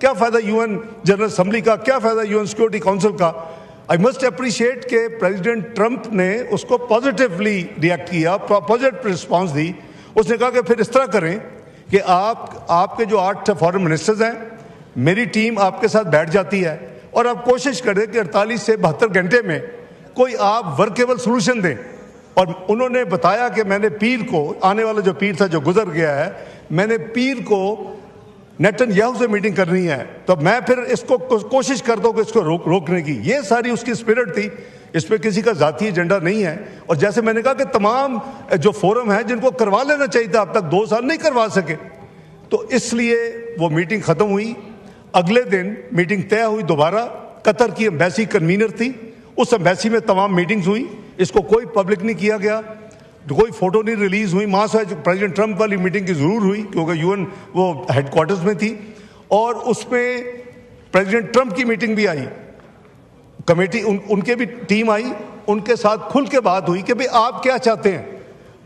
کیا فائدہ UN general assembly کا, کیا فائدہ UN سیکورٹی کونسل کا. آئی مسٹ اپریشیٹ کہ پریزیڈنٹ ٹرمپ نے اس کو پازیٹیولی ریئیکٹ کیا, پازیٹیو رسپانس دی. اس نے کہا کہ پھر اس طرح کریں کہ آپ کے جو 8 فارن منسٹرز ہیں, میری ٹیم آپ کے ساتھ بیٹھ جاتی ہے اور آپ کوشش کریں کہ 48 سے 72 گھنٹے میں کوئی آپ ورکیبل سولوشن دیں. اور انہوں نے بتایا کہ میں نے پیر کو, آنے والا جو پیر تھا جو گزر گیا ہے, میں نے پیر کو نیتن یاہو سے میٹنگ کرنی ہے, تو میں پھر اس کو کوشش کرتا ہوں کہ اس کو روکنے کی. یہ ساری اس کی اسپرٹ تھی. اس پہ کسی کا ذاتی ایجنڈا نہیں ہے. اور جیسے میں نے کہا کہ تمام جو فورم ہیں جن کو کروا لینا چاہیے تھا, اب تک 2 سال نہیں کروا سکے, تو اس لیے وہ میٹنگ ختم ہوئی. اگلے دن میٹنگ طے ہوئی دوبارہ. قطر کی ایمبیسی کنوینر تھی, اس ایمبیسی میں تمام میٹنگز ہوئی. اس کو کوئی پبلک نہیں کیا گیا, کوئی فوٹو نہیں ریلیز ہوئی. ماں سے پریزیڈنٹ ٹرمپ والی میٹنگ کی ضرور ہوئی کیونکہ UN وہ ہیڈ کوارٹرز میں تھی, اور اس میں پریزیڈنٹ ٹرمپ کی میٹنگ بھی آئی, کمیٹی ان کے بھی ٹیم آئی, ان کے ساتھ کھل کے بات ہوئی کہ بھئی آپ کیا چاہتے ہیں,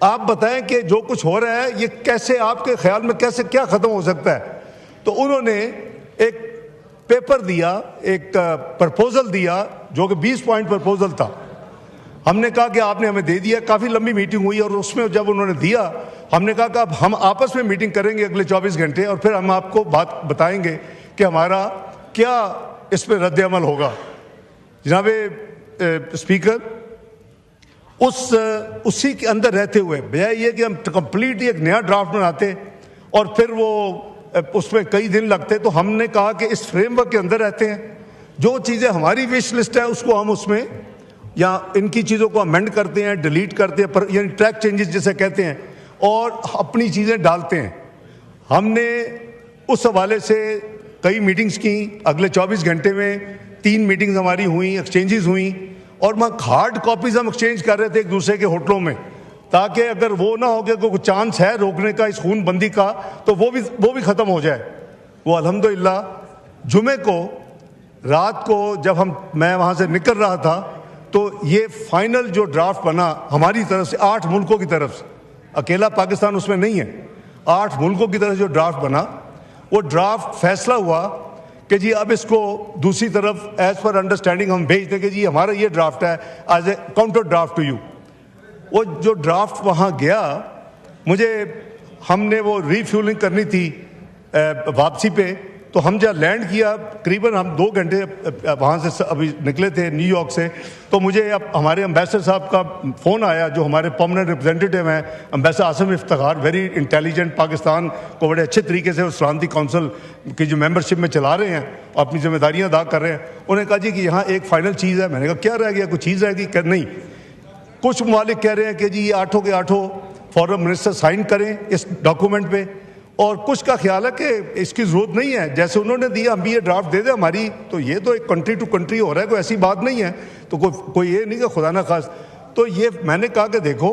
آپ بتائیں کہ جو کچھ ہو رہا ہے یہ کیسے آپ کے خیال میں کیسے کیا ختم ہو سکتا ہے. تو انہوں نے ایک پیپر دیا, ایک پرپوزل دیا جو کہ 20 پوائنٹ پرپوزل تھا. ہم نے کہا کہ آپ نے ہمیں دے دیا. کافی لمبی میٹنگ ہوئی, اور اس میں جب انہوں نے دیا, ہم نے کہا کہ اب ہم آپس میں میٹنگ کریں گے اگلے 24 گھنٹے, اور پھر ہم آپ کو بات بتائیں گے کہ ہمارا کیا اس پہ رد عمل ہوگا. جناب اسپیکر, اسی کے اندر رہتے ہوئے بجائے یہ کہ ہم کمپلیٹلی ایک نیا ڈرافٹ بناتے اور پھر وہ اس میں کئی دن لگتے, تو ہم نے کہا کہ اس فریم ورک کے اندر رہتے ہیں. جو چیزیں ہماری وش لسٹ ہے اس کو ہم اس میں, یا ان کی چیزوں کو امینڈ کرتے ہیں, ڈیلیٹ کرتے ہیں, یعنی ٹریک چینجز جسے کہتے ہیں, اور اپنی چیزیں ڈالتے ہیں. ہم نے اس حوالے سے کئی میٹنگز کی. اگلے 24 گھنٹے میں 3 میٹنگز ہماری ہوئیں, ایکسچینجز ہوئیں, اور وہاں ہارڈ کاپیز ہم ایکسچینج کر رہے تھے ایک دوسرے کے ہوٹلوں میں, تاکہ اگر وہ نہ ہو کہ کوئی چانس ہے روکنے کا اس خون بندی کا, تو وہ بھی ختم ہو جائے. وہ الحمدللہ جمعے کو رات کو جب میں وہاں سے نکل رہا تھا, تو یہ فائنل جو ڈرافٹ بنا ہماری طرف سے 8 ملکوں کی طرف سے, اکیلا پاکستان اس میں نہیں ہے, 8 ملکوں کی طرف سے جو ڈرافٹ بنا, وہ ڈرافٹ فیصلہ ہوا کہ جی اب اس کو دوسری طرف ایز پر انڈرسٹینڈنگ ہم بھیج دیں کہ جی ہمارا یہ ڈرافٹ ہے as a counter draft to you. وہ جو ڈرافٹ وہاں گیا, ہم نے وہ ری فیولنگ کرنی تھی واپسی پہ, تو ہم جب لینڈ کیا قریباً ہم 2 گھنٹے وہاں سے ابھی نکلے تھے نیو یارک سے, تو مجھے اب ہمارے امبیسڈر صاحب کا فون آیا جو ہمارے پرماننٹ ریپرزینٹیٹیو ہیں, ambassador Asim Iftikhar, very intelligent, Pakistan کو بڑے اچھے طریقے سے سلامتی کونسل کی جو ممبرشپ میں چلا رہے ہیں اور اپنی ذمہ داریاں ادا کر رہے ہیں. انہوں نے کہا جی کہ یہاں ایک فائنل چیز ہے. میں نے کہا کیا رہ گیا, کوئی چیز رہ گئی؟ کہ نہیں, کچھ ممالک کہہ رہے ہیں کہ جی یہ 8 کے 8 فارن منسٹر سائن کریں اس ڈاکومنٹ پہ, اور کچھ کا خیال ہے کہ اس کی ضرورت نہیں ہے, جیسے انہوں نے دیا ہم بھی یہ ڈرافٹ دے دیں ہماری. تو یہ تو ایک کنٹری ٹو کنٹری ہو رہا ہے, کوئی ایسی بات نہیں ہے, تو کوئی یہ نہیں کہ خدا نہ خواست. تو یہ میں نے کہا کہ دیکھو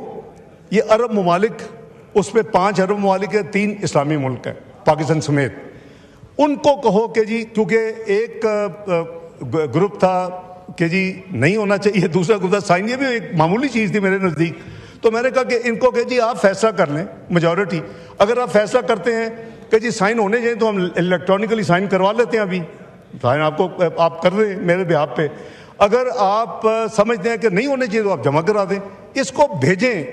یہ عرب ممالک, اس میں 5 عرب ممالک ہیں, 3 اسلامی ملک ہیں پاکستان سمیت, ان کو کہو کہ جی, کیونکہ ایک گروپ تھا کہ جی نہیں ہونا چاہیے, دوسرا گروپ تھا سائن, یہ بھی ایک معمولی چیز تھی میرے نزدیک. تو میں نے کہا کہ ان کو کہ جی آپ فیصلہ کر لیں, میجورٹی اگر آپ فیصلہ کرتے ہیں کہ جی سائن ہونے چاہیے تو ہم الیکٹرانکلی سائن کروا لیتے ہیں, ابھی سائن آپ کر رہے ہیں میرے بہاف پہ. اگر آپ سمجھتے ہیں کہ نہیں ہونے چاہیے تو آپ جمع کرا دیں, اس کو بھیجیں.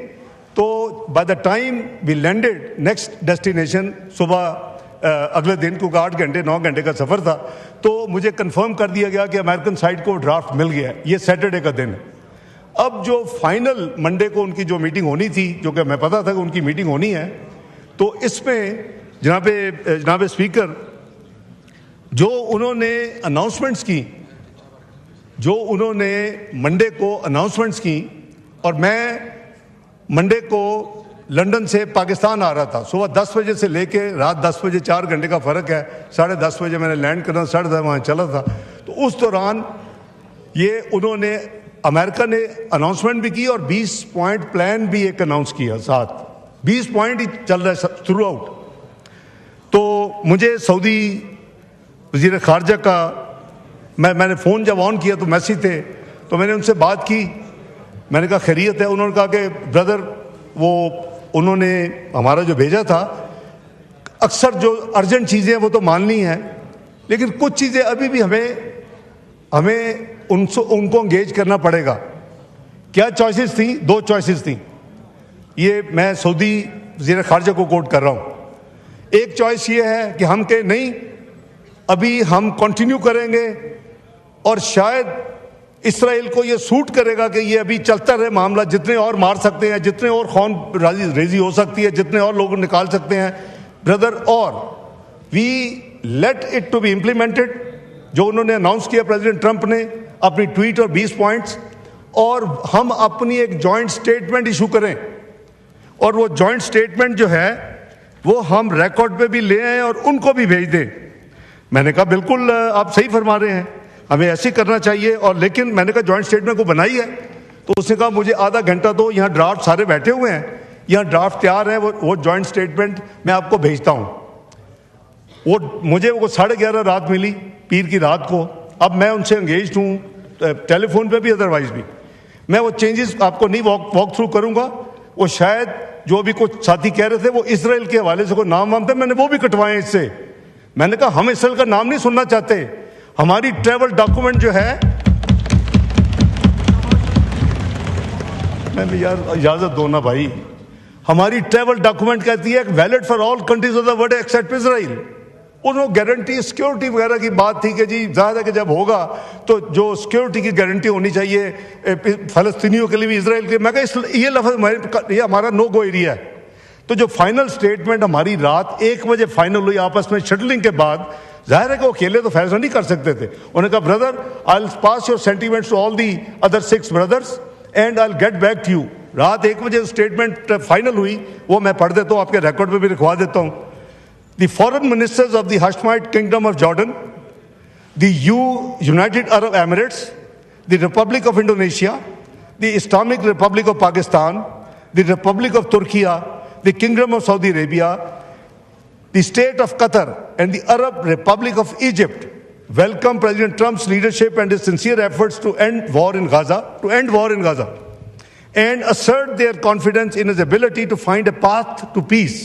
تو by the time we landed next destination صبح اگلے دن, کیونکہ 8 گھنٹے 9 گھنٹے کا سفر تھا, تو مجھے کنفرم کر دیا گیا کہ امریکن سائڈ کو ڈرافٹ مل گیا ہے. یہ سیٹرڈے کا دن. اب جو فائنل منڈے کو ان کی جو میٹنگ ہونی تھی, جو کہ میں پتا تھا کہ ان کی میٹنگ ہونی ہے, تو اس میں جناب اسپیکر جو انہوں نے اناؤنسمنٹس کی, جو انہوں نے منڈے کو اناؤنسمنٹس کی, اور میں منڈے کو لنڈن سے پاکستان آ رہا تھا صبح 10 بجے سے لے کے رات 10 بجے, 4 گھنٹے کا فرق ہے. 10:30 بجے میں نے لینڈ کرنا, 10:30 وہاں چلا تھا. تو اس دوران یہ انہوں نے, امریکہ نے اناؤنسمنٹ بھی کی اور 20 پوائنٹ پلان بھی ایک اناؤنس کیا ساتھ. 20 پوائنٹ ہی چل رہا ہے تھرو آؤٹ. تو مجھے سعودی وزیر خارجہ کا میں نے فون جب آن کیا تو میسج تھے, تو میں نے ان سے بات کی. میں نے کہا خیریت ہے؟ انہوں نے کہا کہ بردر وہ انہوں نے ہمارا جو بھیجا تھا, اکثر جو ارجنٹ چیزیں ہیں وہ تو ماننی ہیں, لیکن کچھ چیزیں ابھی بھی ہمیں ان کو انگیج کرنا پڑے گا. کیا چوائسز تھیں؟ 2 چوائسز تھیں. یہ میں سعودی وزیر خارجہ کو کوٹ کر رہا ہوں. ایک چوائس یہ ہے کہ ہم کہ نہیں ابھی ہم کنٹینیو کریں گے اور شاید اسرائیل کو یہ سوٹ کرے گا کہ یہ ابھی چلتا رہے معاملہ, جتنے اور مار سکتے ہیں, جتنے اور خون ریزی ہو سکتی ہے, جتنے اور لوگ نکال سکتے ہیں بردر, اور we let it to be implemented. جو انہوں نے اناؤنس کیا پریزیڈنٹ ٹرمپ نے اپنی ٹویٹ اور 20 پوائنٹس, اور ہم اپنی ایک جوائنٹ سٹیٹمنٹ ایشو کریں, اور وہ جوائنٹ سٹیٹمنٹ جو ہے وہ ہم ریکارڈ پہ بھی لے آئیں اور ان کو بھی بھیج دیں. میں نے کہا بالکل آپ صحیح فرما رہے ہیں, ہمیں ایسے کرنا چاہیے. اور لیکن میں نے کہا جوائنٹ سٹیٹمنٹ کو بنائی ہے, تو اس نے کہا مجھے آدھا گھنٹہ دو, یہاں ڈرافٹ سارے بیٹھے ہوئے ہیں, یہاں ڈرافٹ تیار ہے, وہ جوائنٹ سٹیٹمنٹ میں آپ کو بھیجتا ہوں. مجھے وہ 11:30 رات ملی, پیر کی رات کو. اب میں ان سے انگیجڈ ہوں ٹیلی فون پہ بھی, ادروائز بھی. میں وہ چینجز آپ کو نہیں واک تھرو کروں گا. وہ شاید جو بھی کچھ ساتھی کہہ رہے تھے وہ اسرائیل کے حوالے سے کوئی نام تھے, میں نے وہ بھی کٹوائے اس سے. میں نے کہا ہم اسرائیل کا نام نہیں سننا چاہتے. ہماری ٹریول ڈاکومنٹ جو ہے, میں بھی یار اجازت دو نا بھائی, ہماری ٹریول ڈاکومنٹ کہتی ہے valid for all countries of the world except Israel. انہوں گارنٹی سیکورٹی وغیرہ کی بات تھی کہ جی ظاہر ہے کہ جب ہوگا تو جو سیکورٹی کی گارنٹی ہونی چاہیے فلسطینیوں کے لیے بھی, اسرائیل کے. میں کہا یہ لفظ یہ ہمارا نو گو ایریا ہے. تو جو فائنل سٹیٹمنٹ ہماری رات 1 بجے فائنل ہوئی آپس میں شٹلنگ کے بعد, ظاہر ہے کہ وہ اکیلے تو فیصلہ نہیں کر سکتے تھے. انہوں نے کہا brother I will pass your sentiments to all the other 6 brothers and I will get back to you. رات 1 بجے اسٹیٹمنٹ فائنل ہوئی, وہ میں پڑھ دیتا ہوں, آپ کے ریکارڈ پہ بھی لکھوا دیتا ہوں. The foreign ministers of the Hashemite Kingdom of Jordan, the United Arab Emirates, the Republic of Indonesia, the Islamic Republic of Pakistan, the Republic of Turkey, the Kingdom of Saudi Arabia, the State of Qatar, and the Arab Republic of Egypt welcome President Trump's leadership and his sincere efforts to end war in Gaza, and assert their confidence in his ability to find a path to peace.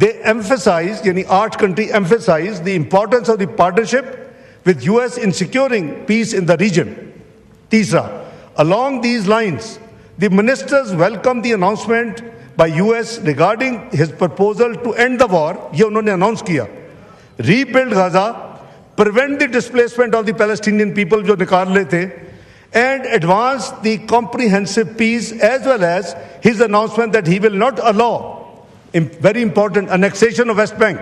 They emphasized, yani 8 countries emphasized the importance of the partnership with US in securing peace in the region. Tisra, along these lines, the ministers welcomed the announcement by US regarding his proposal to end the war. Ye unhone announce kiya. Rebuild Gaza, prevent the displacement of the Palestinian people jo nikal rahe the, and advance the comprehensive peace, as well as his announcement that he will not allow very important annexation of West Bank,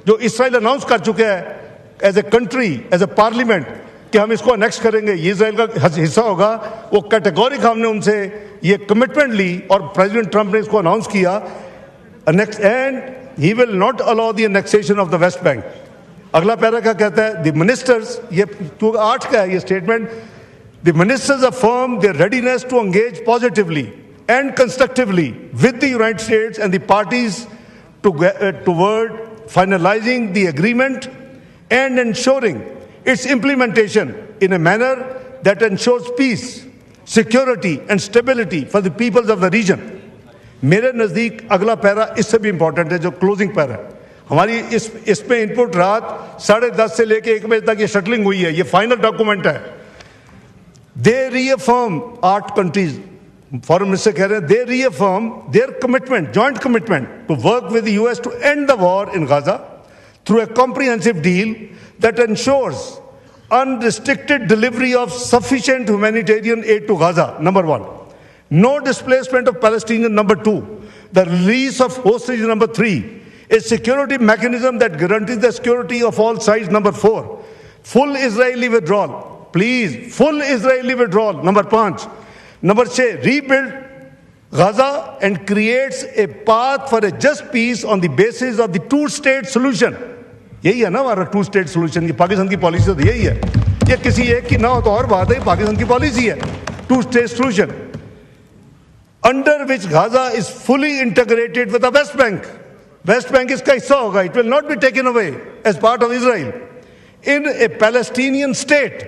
جو اسرائیل announce کر چکے ہیں as a country, as a parliament, کہ ہم اس کو annex کریں گے, یہ اسرائیل کا حصہ ہوگا. وہ کیٹیگورک ہم نے ان سے یہ کمٹمنٹ لی, اور پریزیڈنٹ ٹرمپ نے اس کو اناؤنس کیا, and he will not allow the annexation of the West Bank. اگلا پیرا کیا کہتا ہے, دی منسٹرز, یہ 8 کا ہے یہ statement, the ministers affirm their readiness to engage positively and constructively with the United States and the parties toward finalizing the agreement and ensuring its implementation in a manner that ensures peace, security and stability for the peoples of the region. میرے نزدیک اگلا پیرا اس سے بھی important ہے, جو closing پیرا ہے ہماری. اس میں ان پٹ رات 10:30 سے لے کے 1 بجے تک یہ شٹلنگ ہوئی ہے, یہ فائنل ڈاکومنٹ ہے. They reaffirm 8 countries, foreign minister کہہ رہے ہیں, they reaffirm their commitment, joint commitment to work with the US to end the war in Gaza through a comprehensive deal that ensures unrestricted delivery of sufficient humanitarian aid to Gaza, number 1. No displacement of Palestinians, number 2. The release of hostages, number 3. A security mechanism that guarantees the security of all sides, number 4. Full Israeli withdrawal, please, full Israeli withdrawal, number 5. Number 6, rebuild Gaza and creates a path for a just peace on the basis of the two-state solution. یہی ہے نا ہمارا 2-state solution. یہ پاکستان کی policy تو یہی ہے. یہ کسی ایک کی نہ ہو تو اور بات ہے, پاکستان کی پالیسی ہے 2-state solution, under which Gaza is fully integrated with the West Bank. West Bank اس کا حصہ ہوگا. It will not be taken away as part of Israel. In a Palestinian state,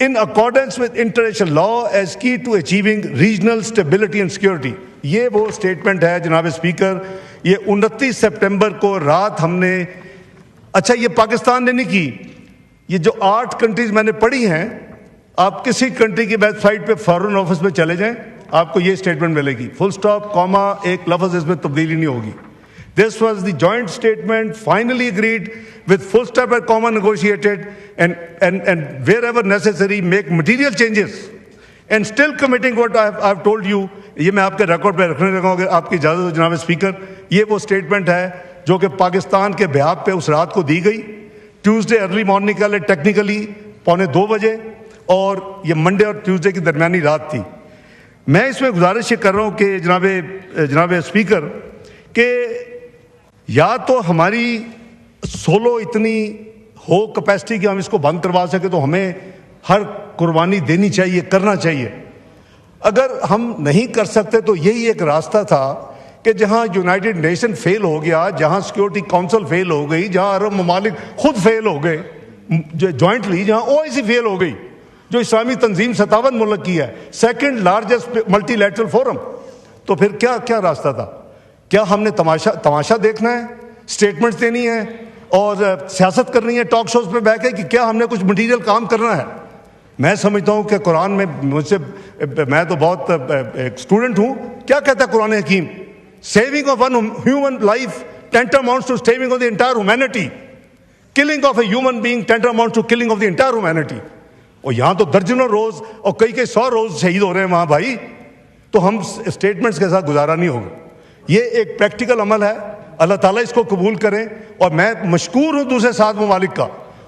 in accordance with international law as key to achieving regional stability and security. یہ وہ statement ہے جناب speaker, یہ 29 September کو رات ہم نے، اچھا یہ پاکستان نے نہیں کی، یہ جو 8 کنٹریز میں نے پڑھی ہیں، آپ کسی کنٹری کی ویب سائٹ پہ فارن آفس میں چلے جائیں، آپ کو یہ اسٹیٹمنٹ ملے گی، فل سٹاپ کاما ایک لفظ اس میں تبدیلی نہیں ہوگی. This was the joint statement finally agreed with full stop and comma negotiated and wherever necessary make material changes and still committing what I've told you. یہ میں آپ کے ریکارڈ پہ رکھنے لگا ہوں، اگر آپ کی اجازت ہو جناب اسپیکر. یہ وہ اسٹیٹمنٹ ہے جو کہ پاکستان کے بہاف پہ اس رات کو دی گئی، ٹیوزڈے ارلی مارننگ کا ٹیکنیکلی 1:45 بجے، اور یہ منڈے اور ٹیوزڈے کی درمیانی رات تھی. میں اس میں گزارش یہ کر رہا ہوں کہ جناب اسپیکر کہ یا تو ہماری سولو اتنی ہو کیپیسٹی کہ ہم اس کو بند کروا سکے، تو ہمیں ہر قربانی دینی چاہیے، کرنا چاہیے. اگر ہم نہیں کر سکتے تو یہی ایک راستہ تھا کہ جہاں یونائٹڈ نیشن فیل ہو گیا، جہاں سیکورٹی کونسل فیل ہو گئی، جہاں عرب ممالک خود فیل ہو گئے جوائنٹلی، جہاں OIC فیل ہو گئی جو اسلامی تنظیم 57 ملک کی ہے، second largest multi lateral forum, تو پھر کیا راستہ تھا؟ کیا ہم نے تماشا دیکھنا ہے، اسٹیٹمنٹس دینی ہے اور سیاست کرنی ہے ٹاک شوز پہ بیٹھ کے، کہ کیا ہم نے کچھ مٹیریل کام کرنا ہے؟ میں سمجھتا ہوں کہ قرآن میں میں تو بہت ایک اسٹوڈنٹ ہوں، کیا کہتا ہے قرآن حکیم؟ Saving of one human life tantamounts to saving of the entire humanity. Killing of a human being tantamounts to killing of the entire humanity. اور یہاں تو درجنوں روز اور کئی 100 روز شہید ہو رہے ہیں وہاں بھائی، تو ہم اسٹیٹمنٹس کے ساتھ گزارا نہیں ہوگا. یہ ایک پریکٹیکل عمل ہے، اللہ تعالیٰ اس کو قبول کریں. اور میں مشکور ہوں دوسرے 7 ممالک کا،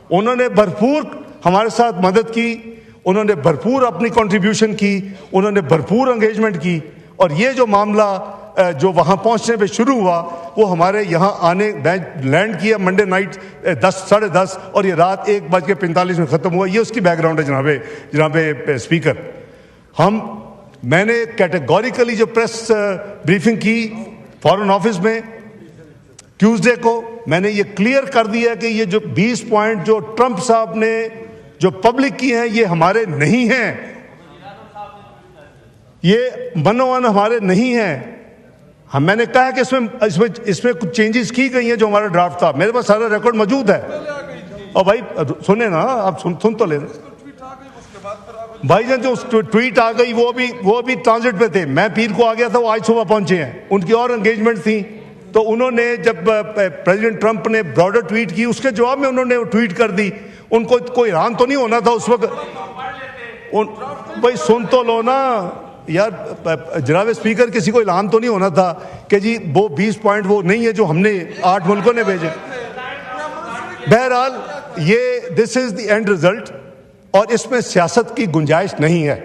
انہوں نے بھرپور ہمارے ساتھ مدد کی، انہوں نے بھرپور اپنی کنٹریبیوشن کی، انہوں نے بھرپور انگیجمنٹ کی. اور یہ جو معاملہ جو وہاں پہنچنے پہ شروع ہوا، وہ ہمارے یہاں آنے لینڈ کیا منڈے نائٹ 10:30 اور یہ رات 1:45 میں ختم ہوا. یہ اس کی بیک گراؤنڈ ہے جناب اسپیکر. میں نے کیٹیگوریکلی جو پریس بریفنگ کی فارن آفس میں ٹیوزڈے کو، میں نے یہ کلیئر کر دیا کہ یہ جو 20 پوائنٹ جو ٹرمپ صاحب نے جو پبلک کی ہیں، یہ ہمارے نہیں ہیں، یہ منوان ہمارے نہیں ہیں. میں نے کہا کہ اس میں کچھ چینجز کی گئی ہیں جو ہمارا ڈرافٹ تھا. میرے پاس سارا ریکارڈ موجود ہے. اور بھائی سنیں نا، آپ سن تو لیں. بھائی جان جو ٹویٹ آ گئی وہ بھی ٹرانزٹ پہ تھے، میں پیر کو آ گیا تھا، وہ آج صبح پہنچے ہیں. ان کی اور انگیجمنٹ تھی، تو انہوں نے جب پریزیڈنٹ ٹرمپ نے براڈر ٹویٹ کی، اس کے جواب میں انہوں نے ٹویٹ کر دی. ان کو کوئی ایران تو نہیں ہونا تھا اس وقت. بھائی سن تو لو نا یار جناب اسپیکر، کسی کو اعلان تو نہیں ہونا تھا کہ جی وہ 20 پوائنٹ وہ نہیں ہے جو ہم نے 8 ملکوں نے بھیجے. بہرحال یہ دس از دی اینڈ ریزلٹ، اور اس میں سیاست کی گنجائش نہیں ہے.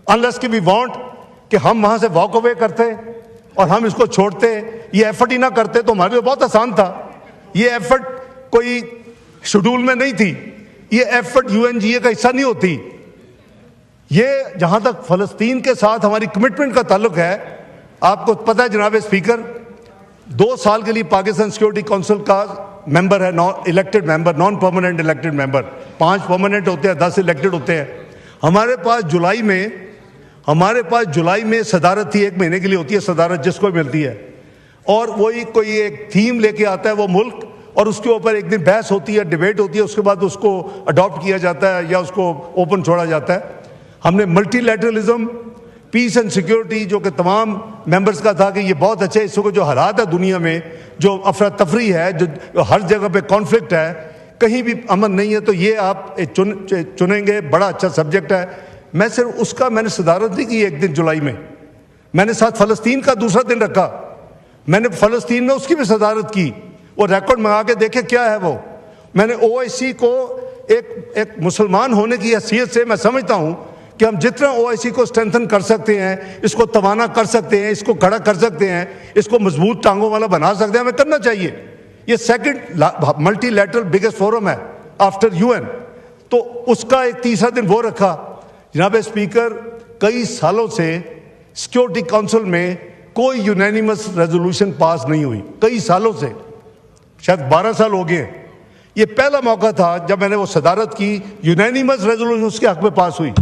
انلیس کہ وی وانٹ کہ ہم وہاں سے واک اوے کرتے اور ہم اس کو چھوڑتے، یہ ایفرٹ ہی نہ کرتے تو ہمارے لیے بہت آسان تھا. یہ ایفرٹ کوئی شیڈول میں نہیں تھی، یہ ایفرٹ UNGA کا حصہ نہیں ہوتی. یہ جہاں تک فلسطین کے ساتھ ہماری کمٹمنٹ کا تعلق ہے، آپ کو پتہ ہے جناب اسپیکر، 2 سال کے لیے پاکستان سیکورٹی کونسل کا ممبر ہے، الیکٹڈ ممبر، نان پرماننٹ الیکٹڈ ممبر. 5 پرماننٹ ہوتے ہیں، 10 الیکٹڈ ہوتے ہیں. ہمارے پاس جولائی میں صدارت تھی، 1 مہینے کے لیے ہوتی ہے صدارت جس کو ملتی ہے، اور وہی کوئی ایک تھیم لے کے آتا ہے وہ ملک، اور اس کے اوپر ایک دن بحث ہوتی ہے، ڈیبیٹ ہوتی ہے، اس کے بعد اس کو اڈاپٹ کیا جاتا ہے یا اس کو اوپن چھوڑا جاتا ہے. ہم نے multi literalism, piece and security, جو کہ تمام ممبرز کا تھا کہ یہ بہت اچھا ہے، اس کو جو حالات ہے دنیا میں، جو افراتفری ہے، جو ہر جگہ پہ کانفلکٹ ہے، کہیں بھی امن نہیں ہے، تو یہ آپ چنیں گے، بڑا اچھا سبجیکٹ ہے. میں صرف اس کا میں نے صدارت نہیں کی 1 دن جولائی میں نے ساتھ فلسطین کا دوسرا دن رکھا، میں نے فلسطین میں اس کی بھی صدارت کی. وہ ریکارڈ منگا کے دیکھے کیا ہے وہ. میں نے OIC کو ایک مسلمان ہونے کی حیثیت سے میں سمجھتا ہوں کہ ہم جتنا OIC کو اسٹرینتھن کر سکتے ہیں، اس کو توانا کر سکتے ہیں، اس کو کھڑا کر سکتے ہیں، اس کو مضبوط ٹانگوں والا بنا سکتے ہیں، ہمیں کرنا چاہیے. یہ second multi lateral biggest forum ہے آفٹر UN. تو اس کا ایک تیسرا دن وہ رکھا. جناب اسپیکر، کئی سالوں سے سیکورٹی کونسل میں کوئی یونینیمس ریزولوشن پاس نہیں ہوئی، کئی سالوں سے، شاید 12 سال ہو گئے. یہ پہلا موقع تھا جب میں نے وہ صدارت کی، یونینیمس ریزولوشن اس کے حق میں پاس ہوئی.